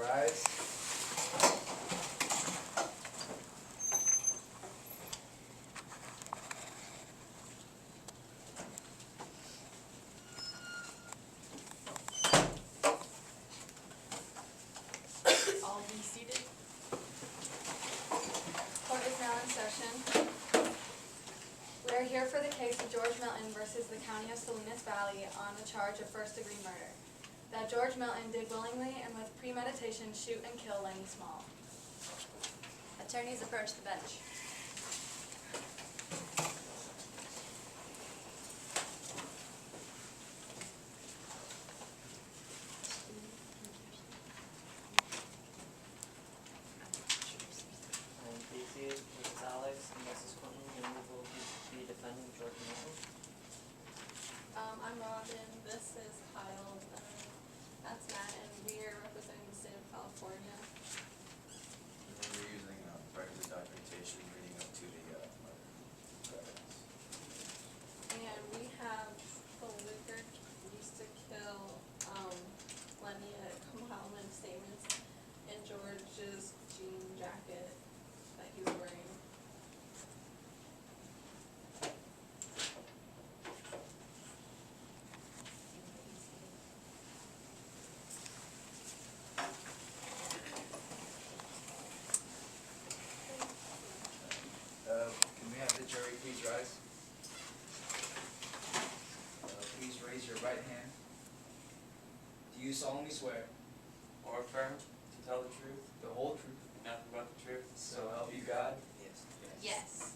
rise. All be seated. Court is now in session. We are here for the case of George Milton versus the County of Salinas Valley on the charge of first-degree murder. That George Milton did willingly and with premeditation shoot and kill Lenny Small. Attorneys approach the bench. I'm Casey, this is Alex, and this is Quentin, and we will be defending George Milton. I'm Robin, this is Kyle, that's Matt, and we are representing the state of California. And then we're using requisite documentation leading up to the murder evidence. And we have the liquor used to kill Lenny at Comahalman Statements and George's jean jacket that he was wearing. Can we have the jury please rise? Please raise your right hand. Do you solemnly swear Or affirm to tell the truth, the whole truth, and nothing but the truth, so help you God? Yes. Yes.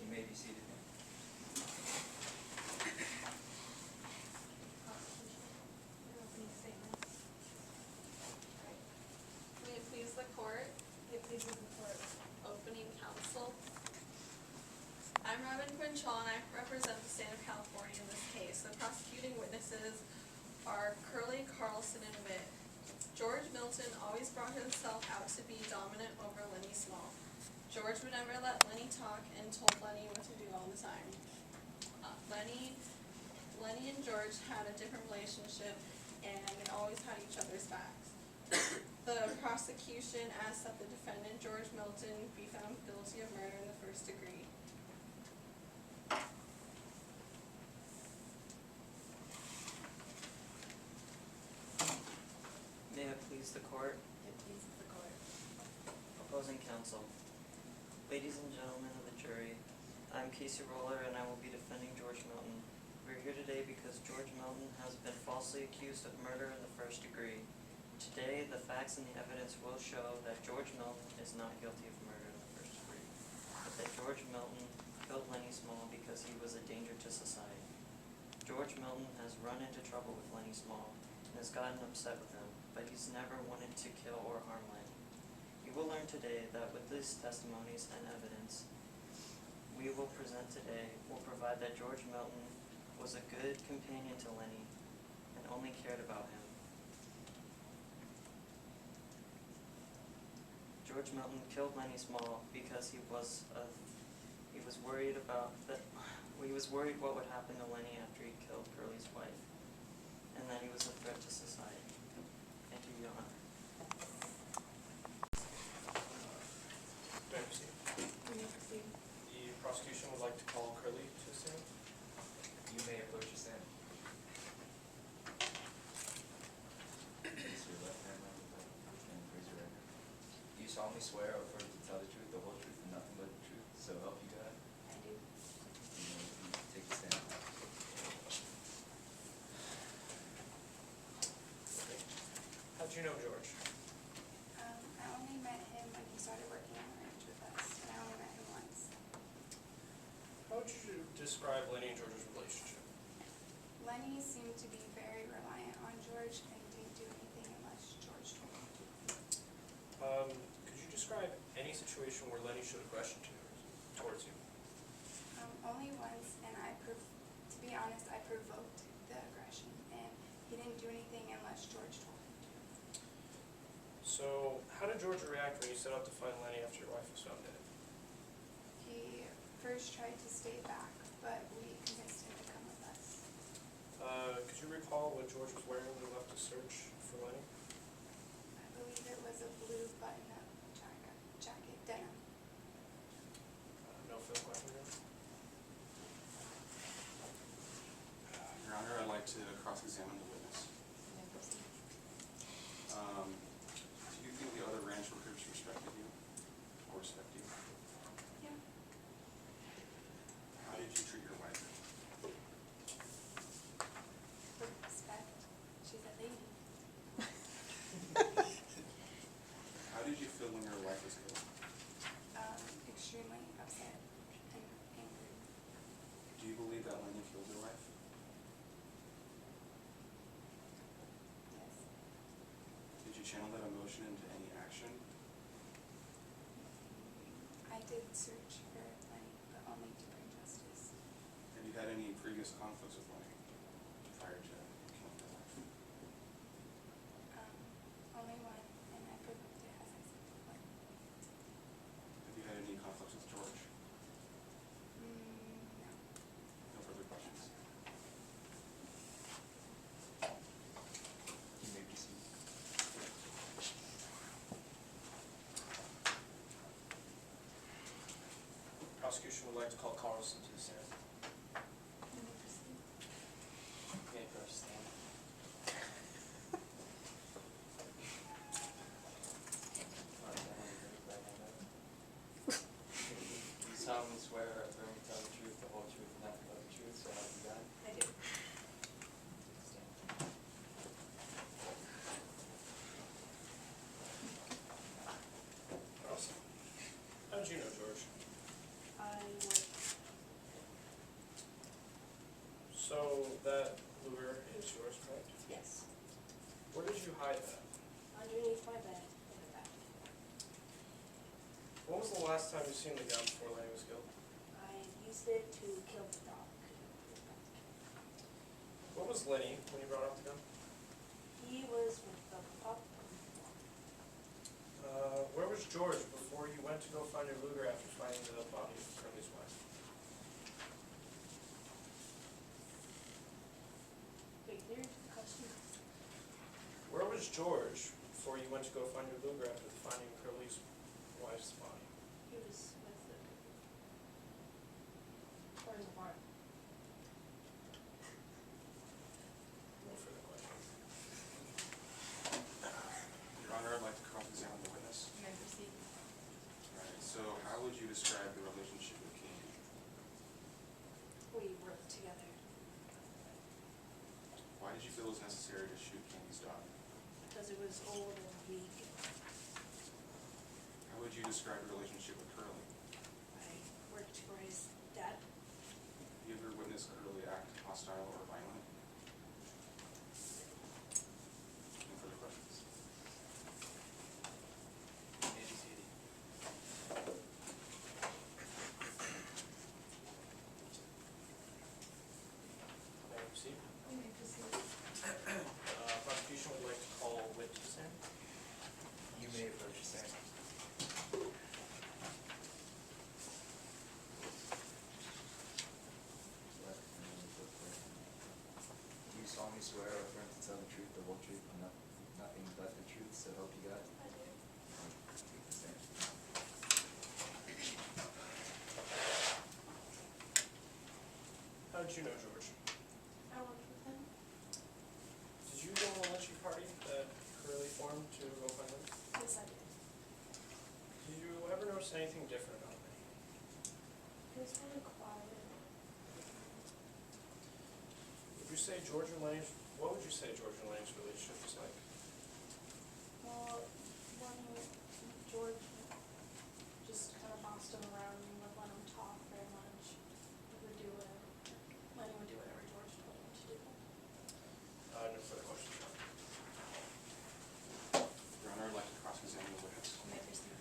You may be seated now. Opening statements. May it please the court. May it please the court. Opening counsel. I'm Robin Quinchall and I represent the state of California in this case. The prosecuting witnesses are Curley, Carlson, and Witt. George Milton always brought himself out to be dominant over Lenny Small. George would never let Lenny talk and told Lenny what to do all the time. Lenny and George had a different relationship and they always had each other's backs. The prosecution asked that the defendant, George Milton, be found guilty of murder in the first degree. May it please the court, It pleases the court. opposing counsel. Ladies and gentlemen of the jury, I'm Casey Roller and I will be defending George Milton. We're here today because George Milton has been falsely accused of murder in the first degree. Today, the facts and the evidence will show that George Milton is not guilty of murder in the first degree, but that George Milton killed Lenny Small because he was a danger to society. George Milton has run into trouble with Lenny Small and has gotten upset with him, but he's never wanted to kill or harm Lenny. You will learn today that with these testimonies and evidence we will present today will provide that George Milton was a good companion to Lenny and only cared about him. George Milton killed Lenny Small because he was worried about that. He was worried what would happen to Lenny after he killed Curly's wife, and that he was a threat to society. Thank you, Your Honor. May I proceed? You may proceed. The prosecution would like to call Curley to stand. You may approach your stand. Place your left hand on the Bible and raise your right hand. Do you solemnly swear or affirm to tell the truth, the whole truth, and nothing but the truth, so help you God? I do. You may take the stand. How'd you know George? I only met him when he started working on the ranch with us, and I only met him once. How would you describe Lenny and George's relationship? Lenny seemed to be very reliant on George and didn't do anything unless George told him to. Could you describe any situation where Lenny showed aggression towards you? Only once, and to be honest, I provoked the aggression, and he didn't do anything unless George told him to. So, how did George react when you set out to find Lenny after your wife was found dead? He first tried to stay back, but we convinced him to come with us. Could you recall what George was wearing when you left to search for Lenny? I believe It was a blue button-up jacket, denim. No further questions? Your Honor, I'd like to cross-examine the witness. Do you think the other ranch workers respected you or respect you? Yeah. How did you treat your wife? With respect. She's a lady. How did you feel when your wife was killed? Extremely upset and angry. Do you believe that Lenny killed your wife? Yes. Did you channel that emotion into any action? I did search for Lenny, but only to bring justice. Have you had any previous conflicts with Lenny prior to killing your wife? Only one, and I provoked it as I said before. Have you had any conflicts with George? No. No further questions. You may proceed. Prosecution would like to call Carlson to the stand. You may proceed. You may approach the stand. You solemnly swear or affirm to tell the truth, the whole truth, and nothing but the truth, so help you God? I do. Stand. Carlson. How did you know George? I would. So that Luger is yours, correct? Yes. Where did you hide that? Underneath my bed in the back. When was the last time you seen the gun before Lenny was killed? I used it to kill the dog. What was Lenny when you brought up the gun? He was with the pup. Where was George before you went to go find your Luger after finding the body of Curly's wife? Wait, there's the question. Where was George before you went to go find your Luger after finding Curly's wife's body? He was with the. Or in the barn. No further questions. Your Honor, I'd like to cross-examine the witness. You may proceed. All right, so how would you describe your relationship with Katie? We worked together Why did you feel it was necessary to shoot Candy's dog? because it was old and weak. How would you describe your relationship with Curly? I worked for his dad. Have you ever witnessed Curly act hostile or violent? No further questions. You may proceed. May I proceed? You may proceed. Prosecution would like to call Whit to the stand. You may approach the stand. Do you solemnly swear or affirm to tell the truth, the whole truth, and nothing but the truth, so help you God? I do. Take the stand. How did you know George? I worked with him. Did you go to the lynching party that Curly formed to go find him? Yes, I did. Did you ever notice anything different about him? He was really quiet. Would you say George and Lenny's, what would you say George and Lenny's relationship was like? Well, when George just kind of bossed him around and would let him talk very much. He would do whatever. Lenny would do whatever George told him to do. No further questions. Your Honor, I'd like to cross-examine the witness. You may proceed.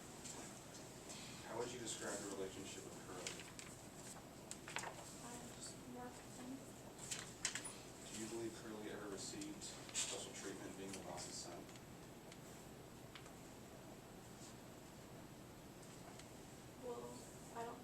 How would you describe your relationship with Curly? I just worked with him. Do you believe Curly ever received special treatment being the boss's son? Well, I don't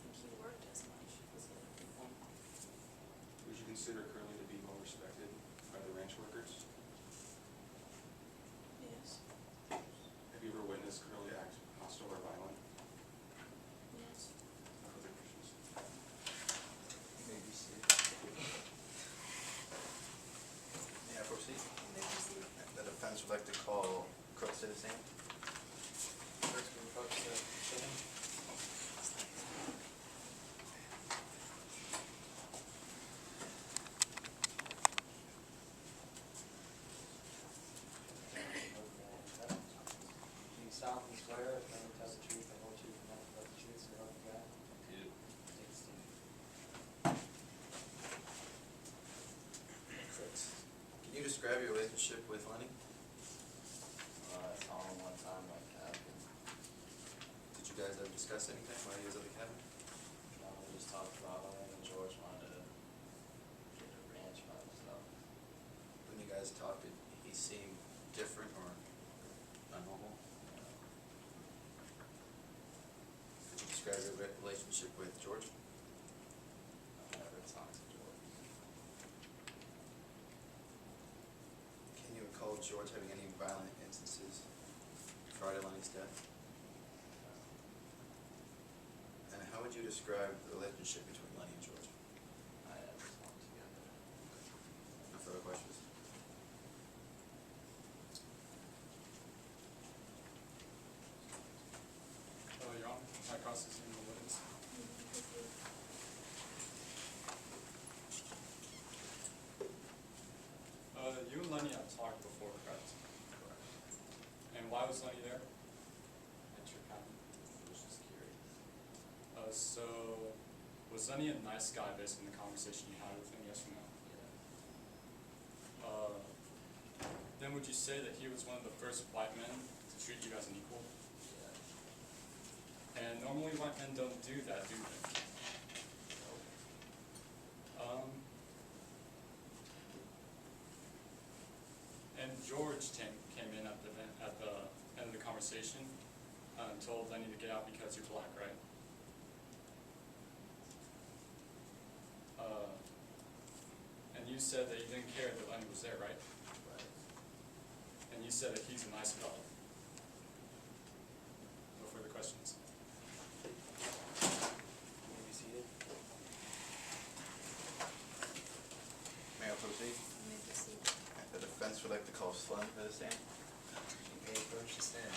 would like to call Crooks to the stand. First, we approach the stand. Do you solemnly swear that you will tell the truth, the whole truth, and nothing but the truth, so help you God? Do. Take a stand. Crooks, can you describe your relationship with Lenny? I saw him one time like cabin. Did you guys ever discuss anything while he was at the cabin? We just talked about when George wanted to get a ranch by himself. When you guys talked, did he seem different or abnormal? Could you describe your relationship with George? I never talked to George. Can you recall George having any violent instances prior to Lenny's death? And how would you describe the relationship between Lenny and George? I never talked together. No further questions? Your Honor, my cross-examine the witness. You and Lenny have talked before, correct? Correct. And why was Lenny there? At your cabin. I was just curious. So, was Lenny a nice guy based on the conversation you had with him, yes or no? Yeah. Then would you say that he was one of the first white men to treat you as an equal? Yeah. And normally white men don't do that, do they? And George came in at the end of the conversation and told Lenny to get out because you're black, right? And you said that you didn't care that Lenny was there, right? Right. And you said that he's a nice fellow. No further questions. You may be seated. May I proceed? You may proceed. The defense would like to call Slim to the stand. You may approach the stand.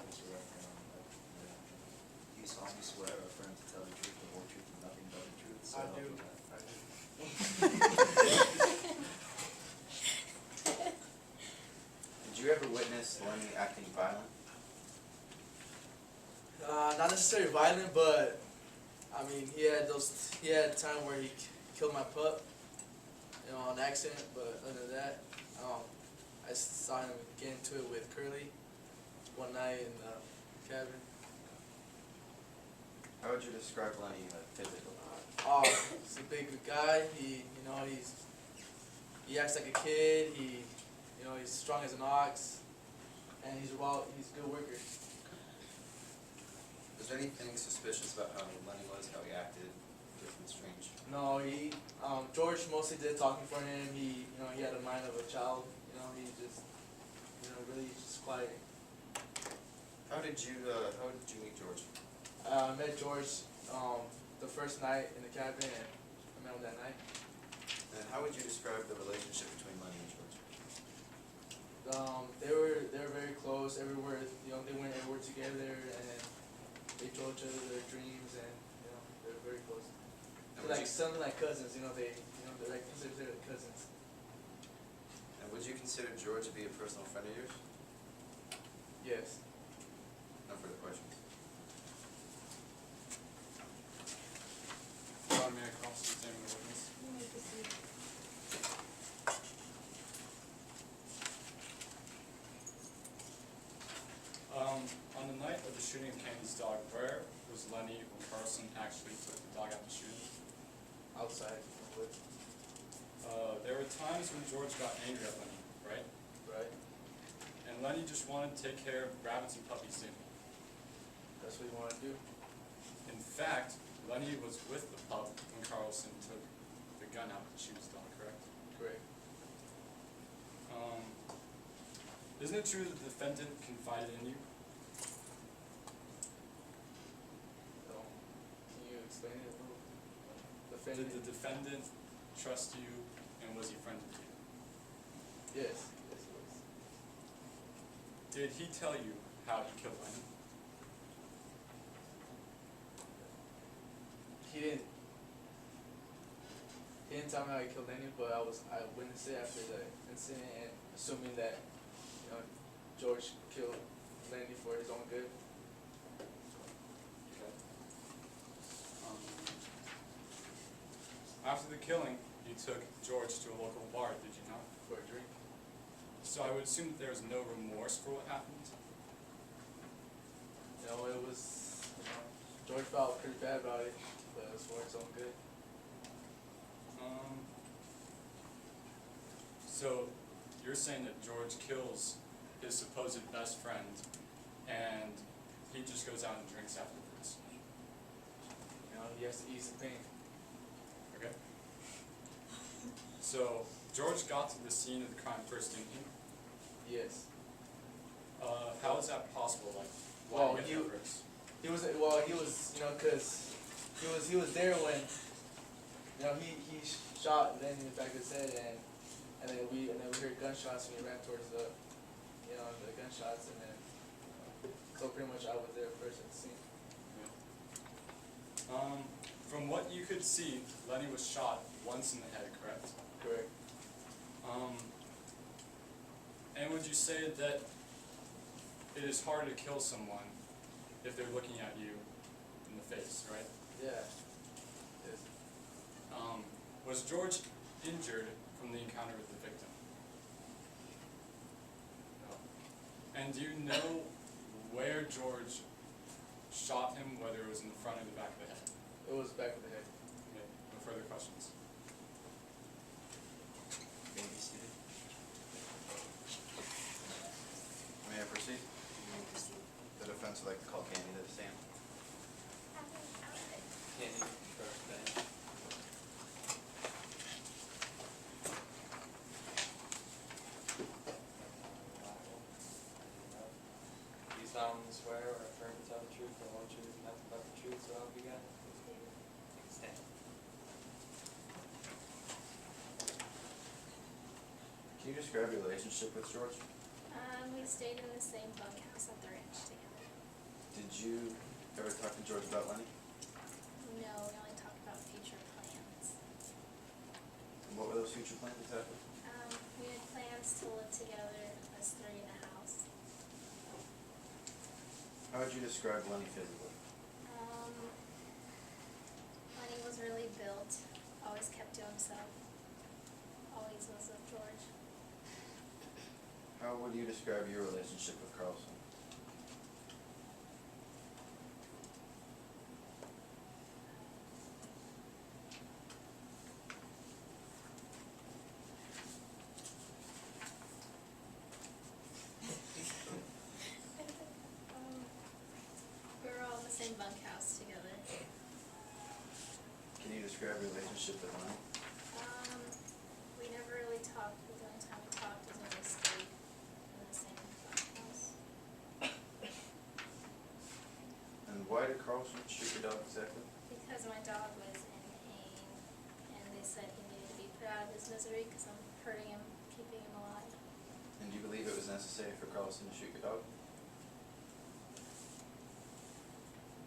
Mr. Reverend, do you solemnly swear or affirm to tell the truth, the whole truth, and nothing but the truth? So help you God? I do. Did you ever witness Lenny acting violent? Not necessarily violent, but I mean, he had a time where he killed my pup, on accident. But other than that, I saw him get into it with Curly one night in the cabin. How would you describe Lenny physically? He's a big guy. He acts like a kid. He's strong as an ox, and he's a good worker. Was there anything suspicious about how Lenny was, how he acted, different, strange? No, George mostly did talking for him. He had a mind of a child. He just, really just quiet. How did you meet George? I met George the first night in the cabin, and I met him that night. And how would you describe the relationship between Lenny and George? They were very close. Everywhere, they went everywhere together, and they told each other their dreams, and they were very close. And They're like something like cousins. They're like considered cousins. And would you consider George to be a personal friend of yours? Yes. No further questions. Your Honor, may I cross-examine the witness? You may proceed. On the night of the shooting of Candy's dog, where was Lenny when Carlson actually took the dog out to shoot him? Outside. There were times when George got angry at Lenny, right? Right. And Lenny just wanted to take care of rabbits and puppies, didn't he? That's what you want to do. In fact, Lenny was with the pup when Carlson took the gun out to shoot his dog, correct? Correct. Isn't it true that the defendant confided in you? So, defendant. Did the defendant trust you, and was he friendly to you? Yes, yes, it was. Did he tell you how he killed Lenny? He didn't tell me how he killed Lenny, but I witnessed it after the incident, and assuming that, you know, George killed Lenny for his own good. Okay. After the killing, you took George to a local bar, did you not? For a drink. So I would assume that there was no remorse for what happened? You know, it was, you know, George felt pretty bad about it, but it was for his own good. So you're saying that George kills his supposed best friend, and he just goes out and drinks afterwards? You know, he has to ease the pain. Okay. So George got to the scene of the crime first, didn't he? Yes. How is that possible? Like, why Well, did he get there first? He was, you know, cause he was there when, you know, he shot Lenny in the back of his head, and then we heard gunshots, and he ran towards the, you know, the gunshots, and then, so pretty much I was there first at the scene. Yeah. From what you could see, Lenny was shot once in the head, correct? Correct. And would you say that it is harder to kill someone if they're looking at you in the face, right? Yeah. Yes. Was George injured from the encounter with the victim? No. And do you know where George shot him, whether it was in the front or the back of the head? It was back of the head. Okay, no further questions. May I be seated? May I proceed? The defense would like to call Candy to the stand. Candy, first thing. Do you solemnly swear or affirm to tell the truth, the whole truth, and nothing but the truth, so help you God? Stand. Can you describe your relationship with George? We stayed in the same bunkhouse at the ranch together. Did you ever talk to George about Lenny? No, we only talked about future plans. And what were those future plans exactly? We had plans to live together as three in a house. How would you describe Lenny physically? Lenny was really built, always kept to himself, always was with George. How would you describe your relationship with Carlson? We were all in the same bunkhouse together. Can you describe your relationship with Lenny? We never really talked. The only time we talked was when we stayed in the same bunkhouse. And why did Carlson shoot your dog exactly? Because my dog was in pain, and they said he needed to be put out of his misery because I'm hurting him, keeping him alive. And do you believe it was necessary for Carlson to shoot your dog?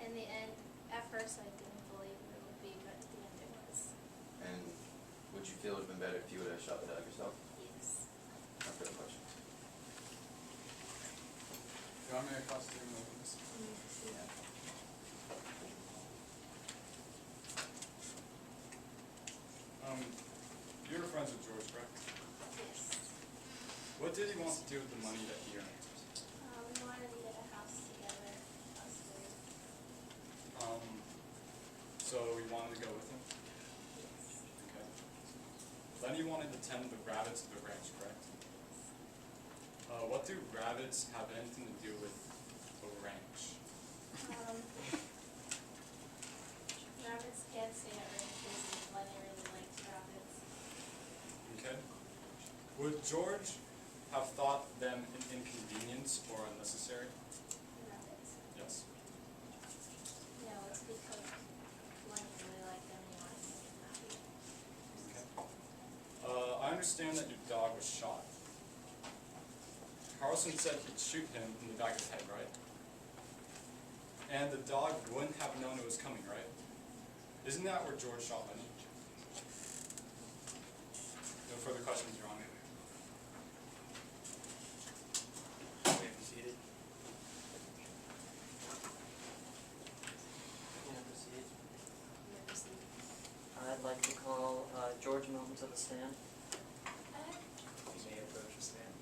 In the end, at first I didn't believe it would be, but at the end it was. And would you feel it would have been better if you would have shot the dog yourself? Yes. No further questions. Do you want me to cross the room over this? You were friends with George, correct? Yes. What did he want to do with the money that he earned? We wanted to get a house together, us three. So we wanted to go with him? Yes. Okay. Lenny wanted to tend the rabbits at the ranch, correct? What do rabbits have anything to do with the ranch? Rabbits can't stay at ranches, and Lenny really likes rabbits. Okay. Would George have thought them an inconvenience or unnecessary? Rabbits. Yes. No, it's because Lenny really liked them and he wanted to get them out. understand that your dog was shot. Carlson said he'd shoot him in the back of the head, right? And the dog wouldn't have known it was coming, right? Isn't that where George shot Lenny? No further questions, Your Honor. You may proceed. You may proceed. I'd like to call George Milton to the stand. You may approach the stand.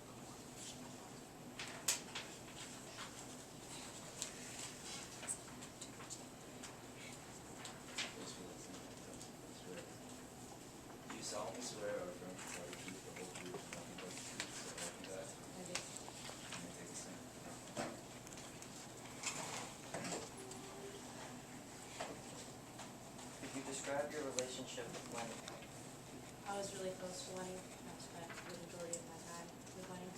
Do you solemnly swear or affirm to tell the truth, the whole truth, and nothing but the truth, so help you God? I do. You may take a seat. Could you describe your relationship with Lenny? I was really close to Lenny. I spent the majority of my time with Lenny.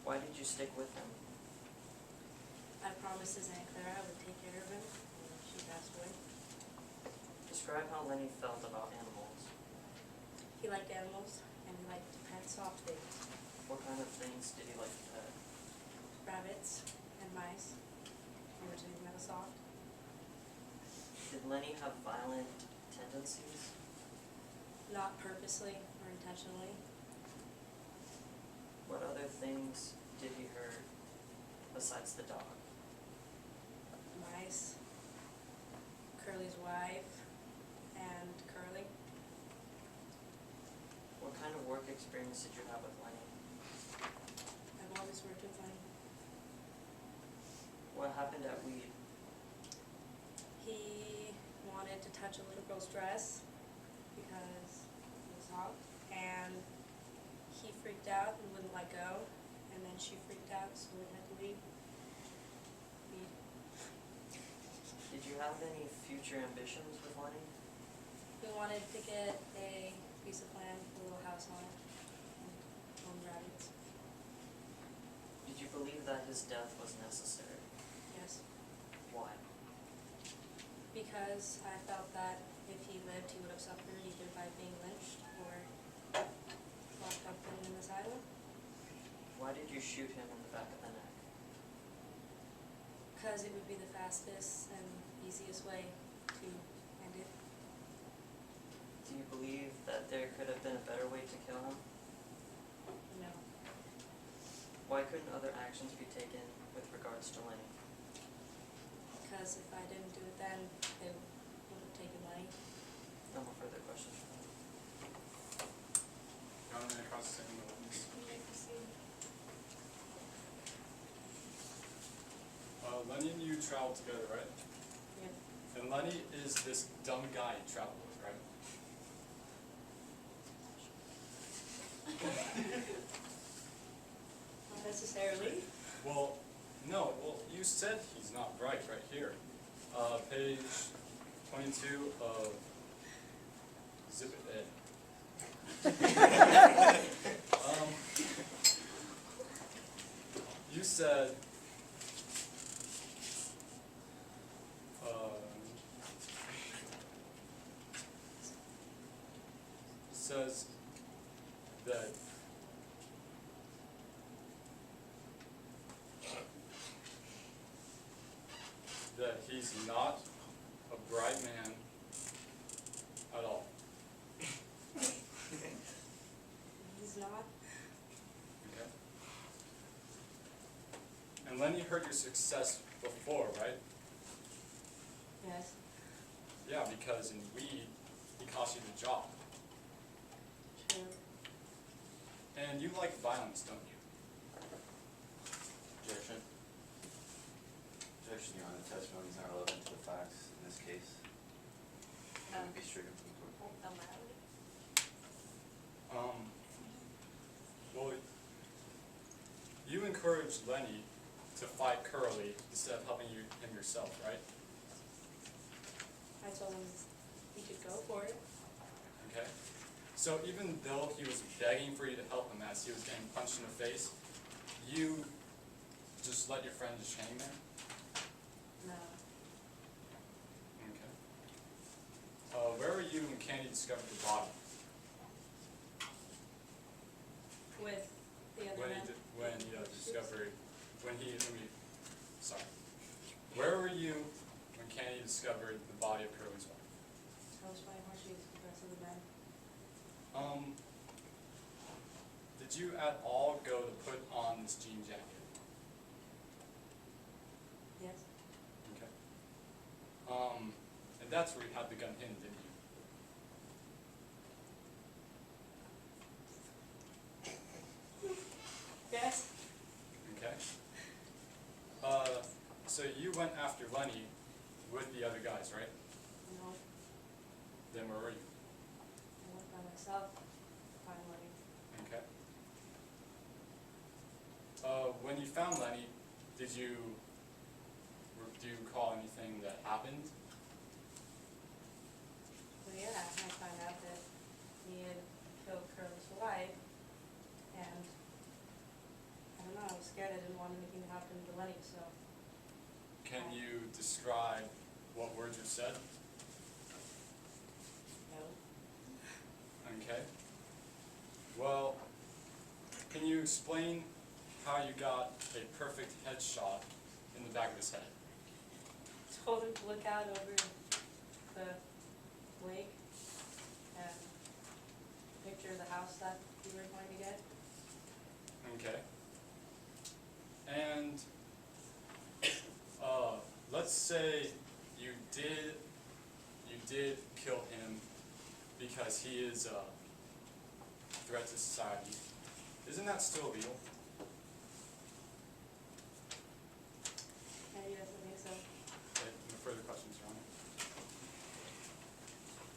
Why did you stick with him? I promised his Aunt Clara I would take care of him when she passed away. Describe how Lenny felt about animals. He liked animals and he liked to pet soft things, What kind of things did he like to pet? rabbits and mice. Everything that was soft. Did Lenny have violent tendencies? Not purposely or intentionally. What other things did he hurt besides the dog? Mice, Curly's wife, and Curly. What kind of work experience did you have with Lenny? I've always worked with Lenny. What happened at Weed? He wanted to touch a little girl's dress because he was hot, and he freaked out and wouldn't let go, and then she freaked out, so we had to leave. Did you have any future ambitions with Lenny? We wanted to get a piece of land, a little house on it, and own rabbits. Did you believe that his death was necessary? Yes, Why? because I felt that if he lived, he would have suffered either by being lynched or locked up in an asylum. Why did you shoot him in the back of the neck? Because it would be the fastest and easiest way to end it. Do you believe that there could have been a better way to kill him? No, Why couldn't other actions be taken with regards to Lenny? because if I didn't do it then, they would have taken money. No more further questions. Your Honor, may I cross-examine the witness? You may proceed. Lenny and you traveled together, right? Yeah. And Lenny is this dumb guy you traveled with, right? Not necessarily. Well, no, well, you said he's not bright right here. Page 22 of Exhibit A. You said, says that he's not a bright man at all. He's not. Okay. And Lenny heard your success before, right? Yes. Yeah, because in Weed, he cost you the job. True. And you like violence, don't you? Objection. Objection, Your Honor, the testimony is not relevant to the facts in this case. It would be stricken from the court. Well, you encouraged Lenny to fight Curly instead of helping him yourself, right? I told him he could go for it. Okay. So even though he was begging for you to help him as he was getting punched in the face, you just let your friend just hang there? No. Okay. Where were you when Candy discovered the body? Where were you when Candy discovered the body of Curly's wife? I was playing horseshoes with the rest of the band. Did you at all go to put on this jean jacket? Yes. Okay. And that's where you had the gun hidden, didn't you? Yes. Okay. So you went after Lenny with the other guys, right? No, Then where were you? I went by myself, finally. Okay. When you found Lenny, do you recall anything that happened? Well, yeah, I found out that he had killed Curly's wife, and I don't know, I was scared. I didn't want anything to happen to Lenny, so. Can you describe what words were said? No. Okay. Well, can you explain how you got a perfect headshot in the back of his head? Told him to look out over the lake and picture the house that we were going to get. Okay. And let's say you did kill him because he is a threat to society. Isn't that still illegal? Yes, I think so. Okay, no further questions, Your Honor.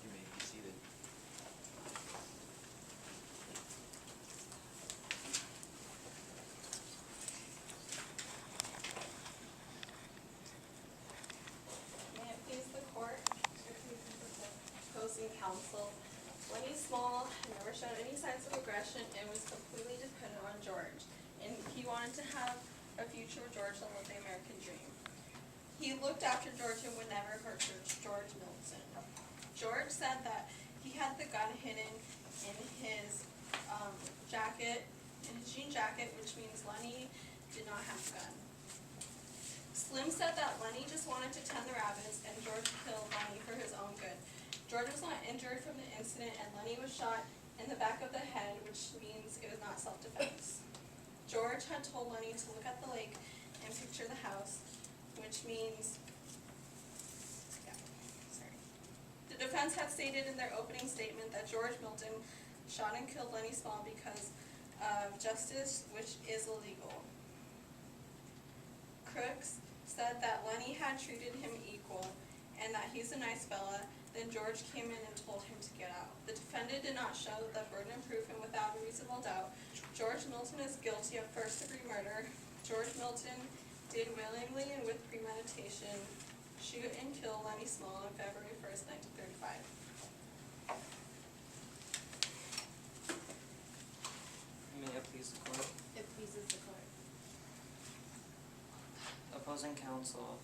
You may be seated. May it please the court, opposing counsel. Lenny Small had never shown any signs of aggression and was completely dependent on George. And he wanted to have a future with George and live the American dream. He looked after George and would never hurt George Milton. George said that he had the gun hidden in his jacket, in his jean jacket, which means Lenny did not have a gun. Slim said that Lenny just wanted to tend the rabbits and George killed Lenny for his own good. George was not injured from the incident and Lenny was shot in the back of the head, which means it was not self-defense. George had told Lenny to look at the lake and picture the house, which means, The defense had stated in their opening statement that George Milton shot and killed Lenny Small because of justice, which is illegal. Crooks said that Lenny had treated him equal and that he's a nice fella. Then George came in and told him to get out. The defendant did not show the burden of proof, and without a reasonable doubt, George Milton is guilty of first-degree murder. George Milton did willingly and with premeditation shoot and kill Lenny Small on February 1st, 1935. May it please the court. It pleases the court. Opposing counsel,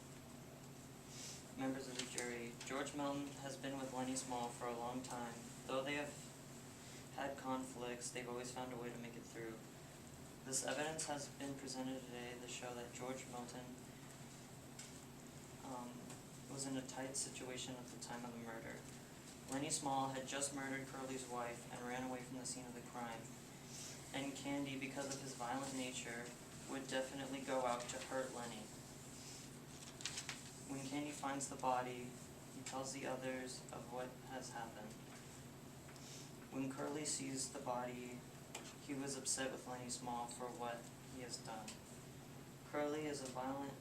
members of the jury, George Milton has been with Lenny Small for a long time. Though they have had conflicts, they've always found a way to make it through. This evidence has been presented today to show that George Milton was in a tight situation at the time of the murder. Lenny Small had just murdered Curly's wife and ran away from the scene of the crime. And Candy, because of his violent nature, would definitely go out to hurt Lenny. When Candy finds the body, he tells the others of what has happened. When Curly sees the body, he was upset with Lenny Small for what he has done. Curly is violent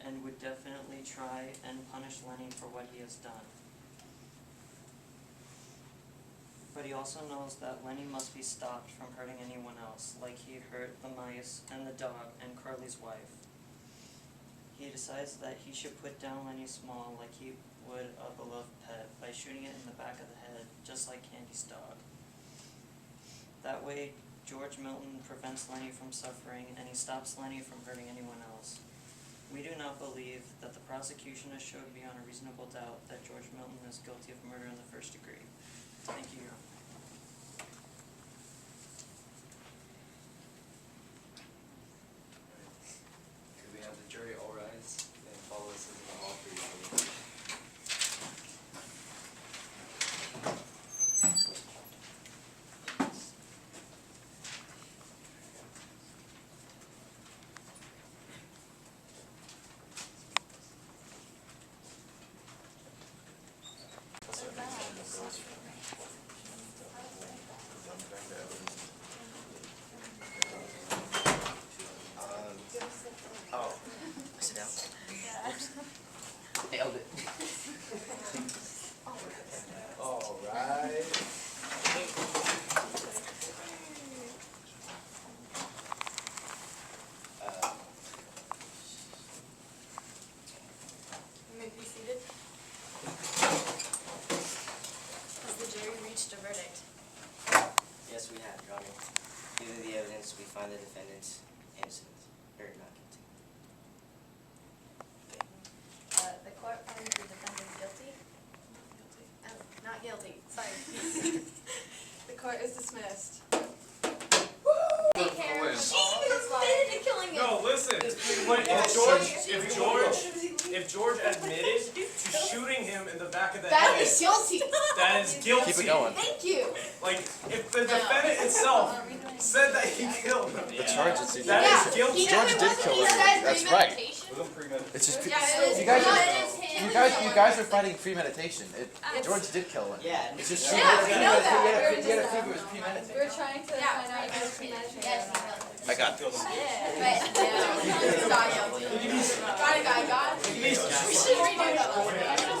and would definitely try and punish Lenny for what he has done. But he also knows that Lenny must be stopped from hurting anyone else, like he hurt the mice and the dog and Curly's wife. He decides that he should put down Lenny Small like he would a beloved pet by shooting it in the back of the head, just like Candy's dog. That way, George Milton prevents Lenny from suffering and he stops Lenny from hurting anyone else. We do not believe that the prosecution has showed beyond a reasonable doubt that George Milton is guilty of murder in the first degree. Thank you, Your Honor. Nailed it. Alright. You may be seated. Has the jury reached a verdict? Yes, we have, Your Honor. Due to the evidence, we find the defendants innocent, or not guilty. The court finds the defendants guilty? Not guilty, sorry. The court is dismissed. Take care. She even admitted to killing him. No, listen. But if George admitted to shooting him in the back of the That head, is guilty. that is guilty. Keep it going. Thank you. Like, if the defendant itself said that he killed him, The charge is that is guilty. George did kill him. That's right. Wasn't premeditated. It's just Yeah, it is. you guys are fighting premeditation. George did kill him. Yeah. It's just Yeah, we know that. You gotta prove it was premeditated. We're trying to find out if it's premeditated or not. I got this. But, yeah. Got it, got it. We should redo that.